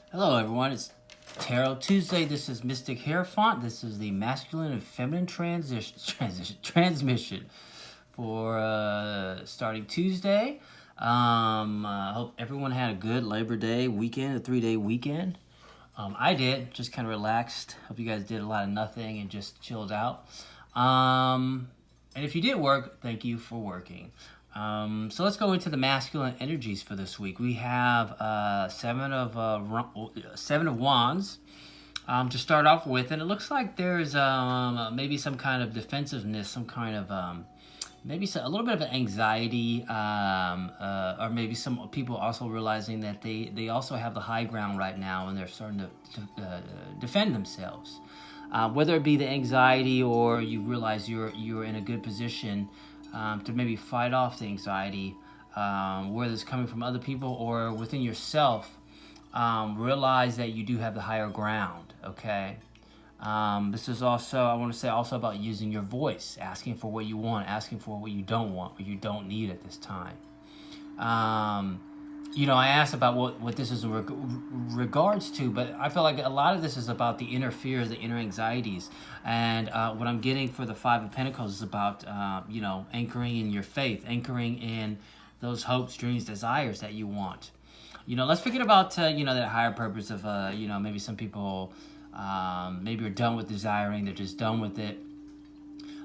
Hello, everyone. It's Tarot Tuesday. This is Mystic Hierophant. This is the masculine and feminine transmission for starting Tuesday. Hope everyone had a good Labor Day weekend, a 3-day weekend. I did, just kind of relaxed. Hope you guys did a lot of nothing and just chilled out. And if you did work, thank you for working. So let's go into the masculine energies for this week. We have seven of wands to start off with, and it looks like there's maybe some kind of defensiveness, some kind of maybe a little bit of an anxiety, or maybe some people also realizing that they also have the high ground right now, and they're starting to defend themselves. Whether it be the anxiety or you realize you're in a good position to maybe fight off the anxiety, whether it's coming from other people or within yourself, realize that you do have the higher ground, okay? This is also, I want to say also about using your voice, asking for what you want, asking for what you don't want, what you don't need at this time. I asked about what this is in regards to, but I feel like a lot of this is about the inner fears, the inner anxieties. And what I'm getting for the Five of Pentacles is about, anchoring in your faith, anchoring in those hopes, dreams, desires that you want. Let's forget about, that higher purpose of, maybe some people maybe are done with desiring, they're just done with it.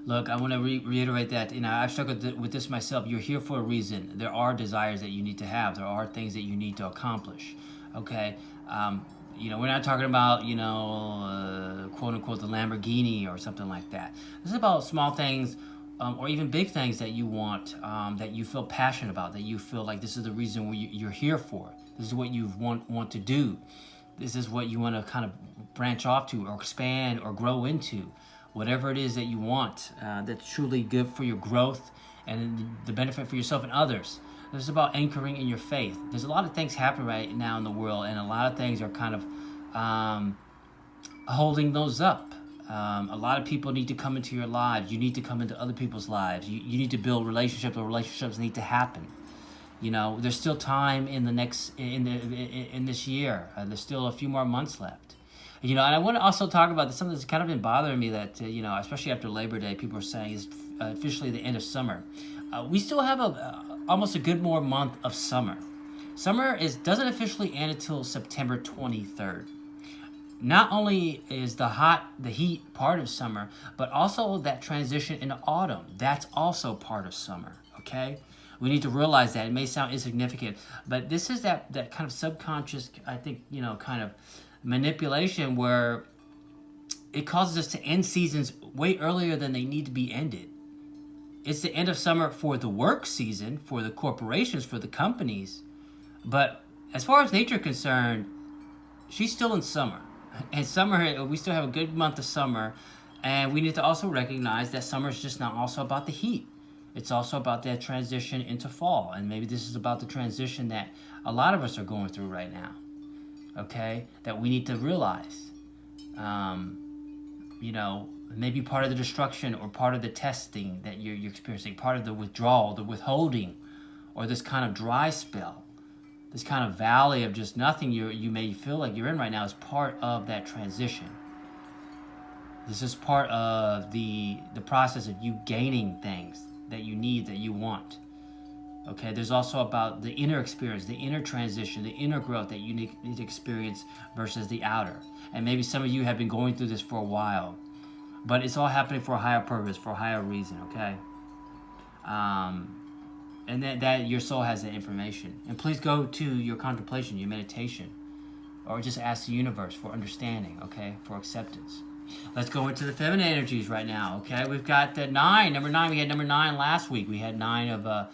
Look, I want to reiterate that, I've struggled with this myself. You're here for a reason. There are desires that you need to have. There are things that you need to accomplish, okay? We're not talking about, quote unquote, the Lamborghini or something like that. This is about small things or even big things that you want, that you feel passionate about, that you feel like this is the reason you're here for. This is what you want to do. This is what you want to kind of branch off to or expand or grow into. Whatever it is that you want, that's truly good for your growth and the benefit for yourself and others. This is about anchoring in your faith. There's a lot of things happening right now in the world, and a lot of things are kind of holding those up. A lot of people need to come into your lives. You need to come into other people's lives. You need to build relationships, or relationships need to happen. There's still time in this year. There's still a few more months left. And I want to also talk about something that's kind of been bothering me that, especially after Labor Day, people are saying is officially the end of summer. We still have almost a good more month of summer. Summer doesn't officially end until September 23rd. Not only is the heat part of summer, but also that transition into autumn. That's also part of summer, okay? We need to realize that. It may sound insignificant, but this is that kind of subconscious, I think, kind of manipulation where it causes us to end seasons way earlier than they need to be ended. It's the end of summer for the work season, for the corporations, for the companies. But as far as nature is concerned, she's still in summer. And summer, we still have a good month of summer. And we need to also recognize that summer is just not also about the heat. It's also about that transition into fall. And maybe this is about the transition that a lot of us are going through right now. Okay, that we need to realize, maybe part of the destruction or part of the testing that you're experiencing, part of the withdrawal, the withholding, or this kind of dry spell, this kind of valley of just nothing you may feel like you're in right now is part of that transition. This is part of the process of you gaining things that you need, that you want. Okay, there's also about the inner experience, the inner transition, the inner growth that you need to experience versus the outer. And maybe some of you have been going through this for a while, but it's all happening for a higher purpose, for a higher reason, okay? And that your soul has that information. And please go to your contemplation, your meditation, or just ask the universe for understanding, okay, for acceptance. Let's go into the feminine energies right now, okay? We've got the 9, number 9. We had number 9 last week. We had 9 of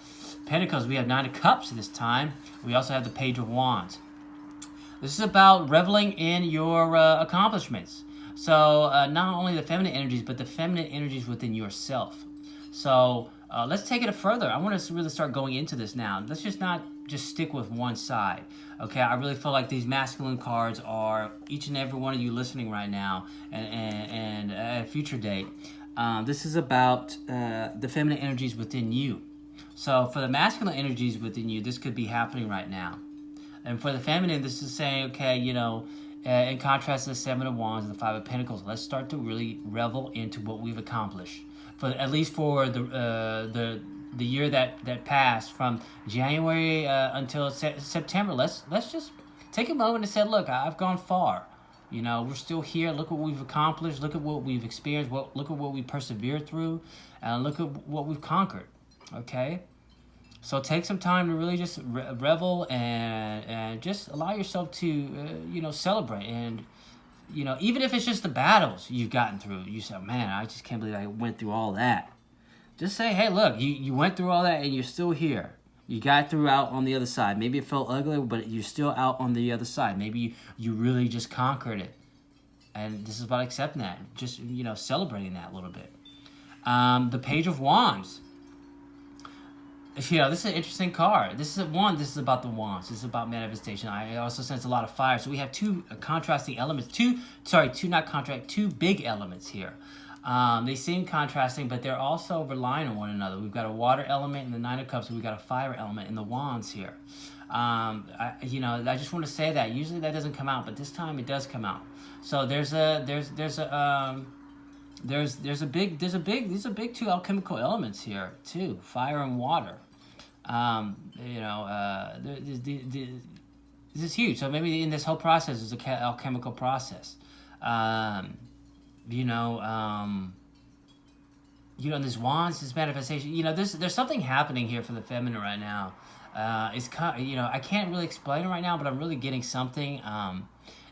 Pentacles. We have 9 of Cups this time. We also have the Page of Wands. This is about reveling in your accomplishments. So not only the feminine energies, but the feminine energies within yourself. So let's take it further. I want to really start going into this now. Let's just not just stick with one side. Okay, I really feel like these masculine cards are each and every one of you listening right now, and at a future date. This is about the feminine energies within you. So for the masculine energies within you, this could be happening right now. And for the feminine, this is saying, okay, in contrast to the Seven of Wands and the Five of Pentacles, let's start to really revel into what we've accomplished. For at least for the year that passed from January until September, let's just take a moment and say, look, I've gone far. We're still here. Look what we've accomplished. Look at what we've experienced. Look at what we persevered through, and look at what we've conquered. Okay. So take some time to really just revel and just allow yourself to celebrate, and even if it's just the battles you've gotten through. You say, man, I just can't believe I went through all that. Just say, hey, look, you went through all that and you're still here. You got through out on the other side. Maybe it felt ugly, but you're still out on the other side. Maybe you really just conquered it. And this is about accepting that. Just, celebrating that a little bit. The Page of Wands. This is an interesting card. This is about the wands. This is about manifestation. I also sense a lot of fire. So we have two contrasting elements. Two big elements here. They seem contrasting, but they're also relying on one another. We've got a water element in the Nine of Cups, and we've got a fire element in the wands here. I just want to say that usually that doesn't come out, but this time it does come out. So there's a big two alchemical elements here too, fire and water. This is huge. So maybe in this whole process is a alchemical process. This wands, this manifestation. There's something happening here for the feminine right now. I can't really explain it right now, but I'm really getting something.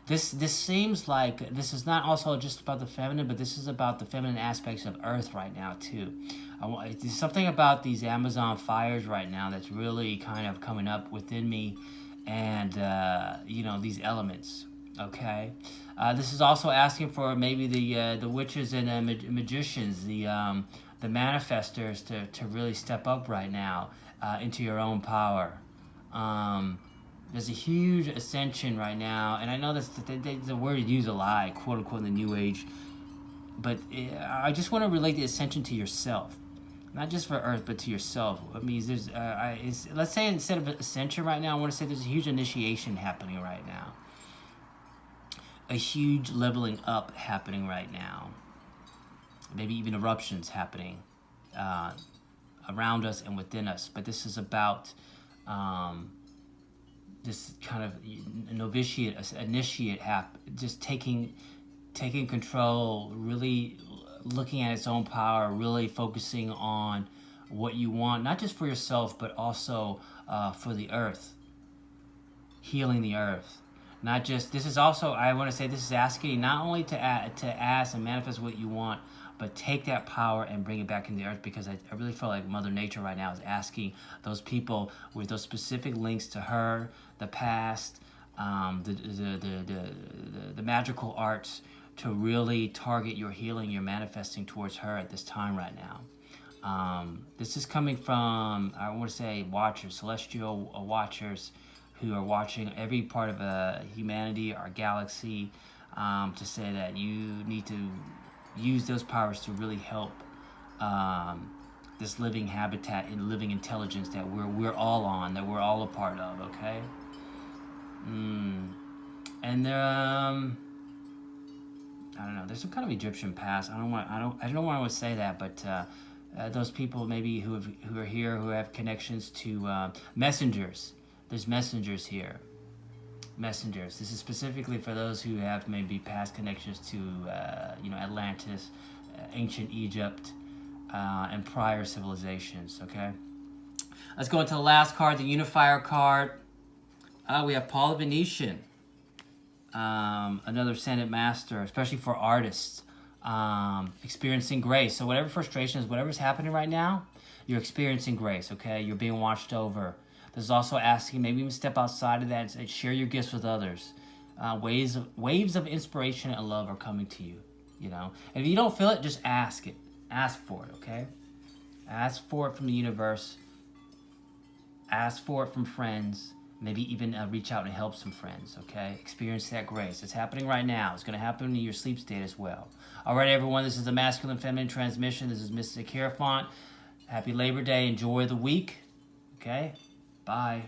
This seems like this is not also just about the feminine, but this is about the feminine aspects of Earth right now too. There's something about these Amazon fires right now that's really kind of coming up within me, and these elements. Okay, this is also asking for maybe the witches and magicians, the manifestors to really step up right now into your own power. There's a huge ascension right now, and I know that's the word used a lot, quote unquote, in the New Age. But I just want to relate the ascension to yourself, not just for Earth, but to yourself. It means let's say instead of ascension right now, I want to say there's a huge initiation happening right now, a huge leveling up happening right now. Maybe even eruptions happening around us and within us. But this is about this kind of initiate, just taking control, really looking at its own power, really focusing on what you want, not just for yourself, but also for the earth, healing the earth. Not just, this is also, I want to say, this is asking not only to ask and manifest what you want, but take that power and bring it back into the earth, because I really feel like Mother Nature right now is asking those people with those specific links to her, the past, the magical arts, to really target your healing, your manifesting towards her at this time right now. This is coming from, I want to say, watchers, celestial watchers, who are watching every part of humanity, our galaxy, to say that you need to use those powers to really help this living habitat and living intelligence that we're all on, that we're all a part of. Okay. And I don't know. There's some kind of Egyptian past. I don't want to say that, but those people maybe who are here, who have connections to messengers. There's messengers here. Messengers. This is specifically for those who have maybe past connections to Atlantis, ancient Egypt, and prior civilizations. Okay. Let's go into the last card, the Unifier card. We have Paul the Venetian. Another Ascended Master, especially for artists, experiencing grace. So whatever frustrations, whatever's happening right now, you're experiencing grace, okay? You're being watched over. This is also asking, maybe even step outside of that and share your gifts with others. Waves of inspiration and love are coming to you, And if you don't feel it, just ask it. Ask for it, okay? Ask for it from the universe. Ask for it from friends. Maybe even reach out and help some friends, okay? Experience that grace. It's happening right now. It's going to happen in your sleep state as well. All right, everyone. This is the Masculine Feminine Transmission. This is Mystic Hierophant. Happy Labor Day. Enjoy the week, okay? Bye.